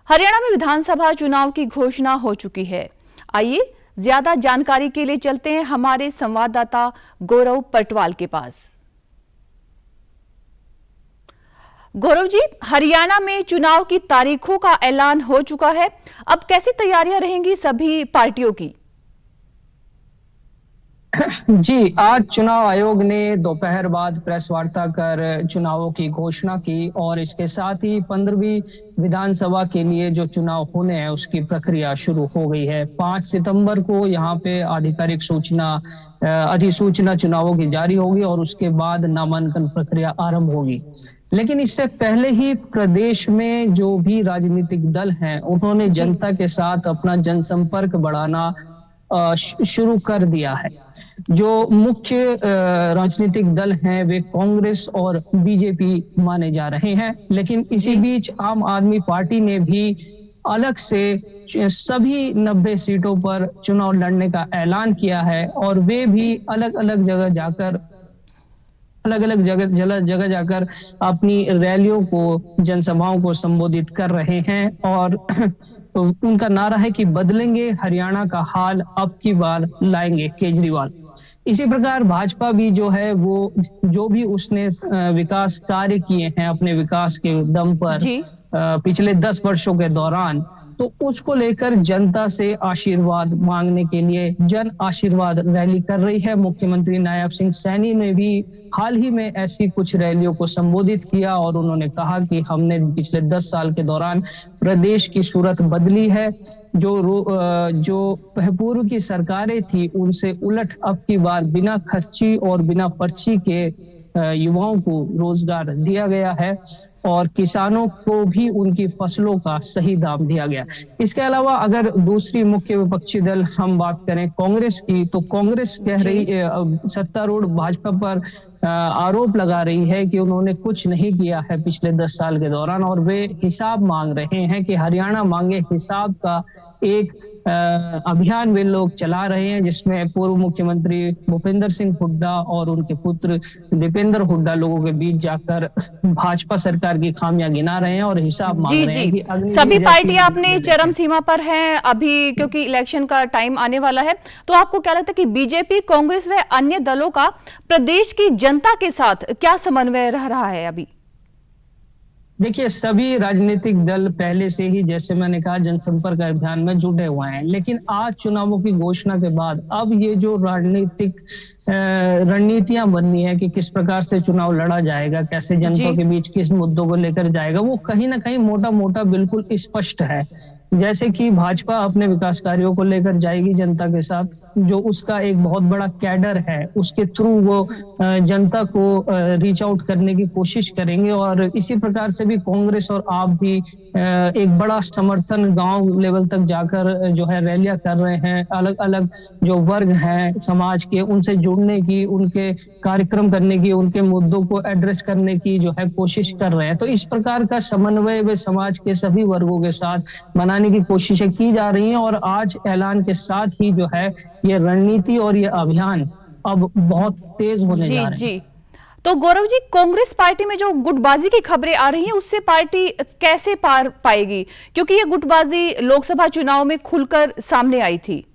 हरियाणा में विधानसभा चुनाव की घोषणा हो चुकी है। आइए ज्यादा जानकारी के लिए चलते हैं हमारे संवाददाता गौरव पटवाल के पास। गौरव जी, हरियाणा में चुनाव की तारीखों का ऐलान हो चुका है। अब कैसी तैयारियां रहेंगी सभी पार्टियों की? जी, आज चुनाव आयोग ने दोपहर बाद प्रेस वार्ता कर चुनावों की घोषणा की और इसके साथ ही 15वीं विधानसभा के लिए जो चुनाव होने हैं उसकी प्रक्रिया शुरू हो गई है। 5 सितंबर को यहाँ पे आधिकारिक अधिसूचना चुनावों की जारी होगी और उसके बाद नामांकन प्रक्रिया आरंभ होगी। लेकिन इससे पहले ही प्रदेश में जो भी राजनीतिक दल हैं उन्होंने जनता के साथ अपना जनसंपर्क बढ़ाना शुरू कर दिया है। जो मुख्य राजनीतिक दल हैं वे कांग्रेस और बीजेपी माने जा रहे हैं, लेकिन इसी बीच आम आदमी पार्टी ने भी अलग से सभी 90 सीटों पर चुनाव लड़ने का ऐलान किया है और वे भी अलग अलग जगह जाकर अपनी रैलियों को, जनसभाओं को संबोधित कर रहे हैं और उनका नारा है कि बदलेंगे हरियाणा का हाल, अब की बार लाएंगे केजरीवाल। इसी प्रकार भाजपा भी जो है वो जो भी उसने विकास कार्य किए हैं अपने विकास के दम पर पिछले 10 वर्षों के दौरान, तो उसको लेकर जनता से आशीर्वाद मांगने के लिए जन आशीर्वाद रैली कर रही है। मुख्यमंत्री नायब सिंह सैनी ने भी हाल ही में ऐसी कुछ रैलियों को संबोधित किया और उन्होंने कहा कि हमने पिछले 10 साल के दौरान प्रदेश की सूरत बदली है। जो पूर्व की सरकारें थी उनसे उलट अब की बार बिना खर्ची और बिना पर्ची के युवाओं को रोजगार दिया गया है और किसानों को भी उनकी फसलों का सही दाम दिया गया। इसके अलावा अगर दूसरी मुख्य विपक्षी दल हम बात करें कांग्रेस की, तो कांग्रेस कह रही सत्तारूढ़ भाजपा पर आरोप लगा रही है कि उन्होंने कुछ नहीं किया है पिछले 10 साल के दौरान और वे हिसाब मांग रहे हैं कि हरियाणा मांगे हिसाब का एक अभियान वे लोग चला रहे हैं, जिसमें पूर्व मुख्यमंत्री भूपेंद्र सिंह हुड्डा और उनके पुत्र दीपेंद्र हुड्डा लोगों के बीच जाकर भाजपा सरकार की खामियां गिना रहे हैं और हिसाब मांग रहे हैं कि सभी पार्टियां अपने चरम सीमा पर हैं अभी, क्योंकि इलेक्शन का टाइम आने वाला है। तो आपको क्या लगता है कि बीजेपी, कांग्रेस व अन्य दलों का प्रदेश की जनता के साथ क्या समन्वय रह रहा है अभी? देखिए, सभी राजनीतिक दल पहले से ही, जैसे मैंने कहा, जनसंपर्क अभियान में जुटे हुए हैं, लेकिन आज चुनावों की घोषणा के बाद अब ये जो राजनीतिक रणनीतियां बननी है कि किस प्रकार से चुनाव लड़ा जाएगा, कैसे जनता के बीच किस मुद्दों को लेकर जाएगा, वो कहीं ना कहीं मोटा मोटा बिल्कुल स्पष्ट है। जैसे कि भाजपा अपने विकास कार्यों को लेकर जाएगी जनता के साथ, जो उसका एक बहुत बड़ा कैडर है उसके थ्रू वो जनता को रीच आउट करने की कोशिश करेंगे और इसी प्रकार से भी कांग्रेस और आप भी एक बड़ा समर्थन गांव लेवल तक जाकर जो है रैलियां कर रहे हैं। अलग अलग जो वर्ग हैं समाज के, उनसे जुड़ने की, उनके कार्यक्रम करने की, उनके मुद्दों को एड्रेस करने की जो है कोशिश कर रहे हैं। तो इस प्रकार का समन्वय वे समाज के सभी वर्गों के साथ बनाने की कोशिशें की जा रही हैं और आज ऐलान के साथ ही जो है ये रणनीति और ये अभियान अब बहुत तेज होने जा रहे हैं। तो गौरव जी, कांग्रेस पार्टी में जो गुटबाजी की खबरें आ रही हैं उससे पार्टी कैसे पार पाएगी, क्योंकि ये गुटबाजी लोकसभा चुनाव में खुलकर सामने आई थी?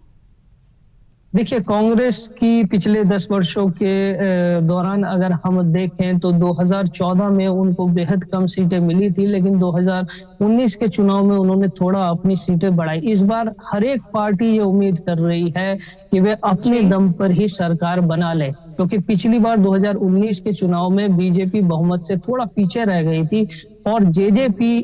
देखिए, कांग्रेस की पिछले 10 वर्षों के दौरान अगर हम देखें तो 2014 में उनको बेहद कम सीटें मिली थी, लेकिन 2019 के चुनाव में उन्होंने थोड़ा अपनी सीटें बढ़ाई। इस बार हर एक पार्टी ये उम्मीद कर रही है कि वे अपने दम पर ही सरकार बना ले, क्योंकि पिछली बार 2019 के चुनाव में बीजेपी बहुमत से थोड़ा पीछे रह गई थी और जेजेपी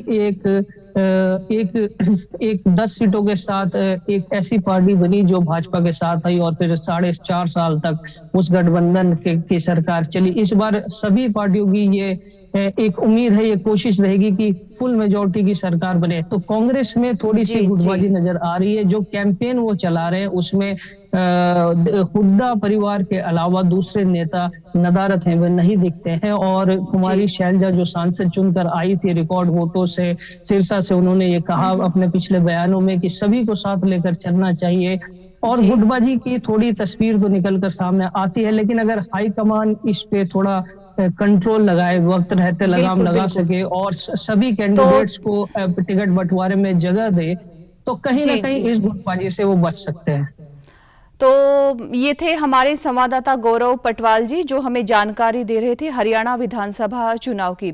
एक 10 सीटों के साथ एक ऐसी पार्टी बनी जो भाजपा के साथ आई और फिर 4.5 साल तक उस गठबंधन की सरकार चली। इस बार सभी पार्टियों की ये एक उम्मीद है, ये कोशिश रहेगी कि फुल मेजॉरिटी की सरकार बने। तो कांग्रेस में थोड़ी सी गुटबाजी नजर आ रही है। जो कैंपेन वो चला रहे हैं उसमें हुड्डा परिवार के अलावा दूसरे नेता नदारत हैं वे नहीं दिखते हैं और कुमारी शैलजा जो सांसद चुनकर आई थी रिकॉर्ड वोटों से सिरसा से, उन्होंने ये कहा अपने पिछले बयानों में कि सभी को साथ लेकर चलना चाहिए और गुटबाजी की थोड़ी तस्वीर तो निकल कर सामने आती है। लेकिन अगर हाईकमान इस पे थोड़ा कंट्रोल लगाए, वक्त रहते लगाम बिल्कुल, लगा बिल्कुल। सके और सभी तो कैंडिडेट्स को टिकट बंटवारे में जगह दे, तो कहीं ना जी, कहीं जी। इस गुटबाजी से वो बच सकते हैं। तो ये थे हमारे संवाददाता गौरव पटवाल जी, जो हमें जानकारी दे रहे थे हरियाणा विधानसभा चुनाव की।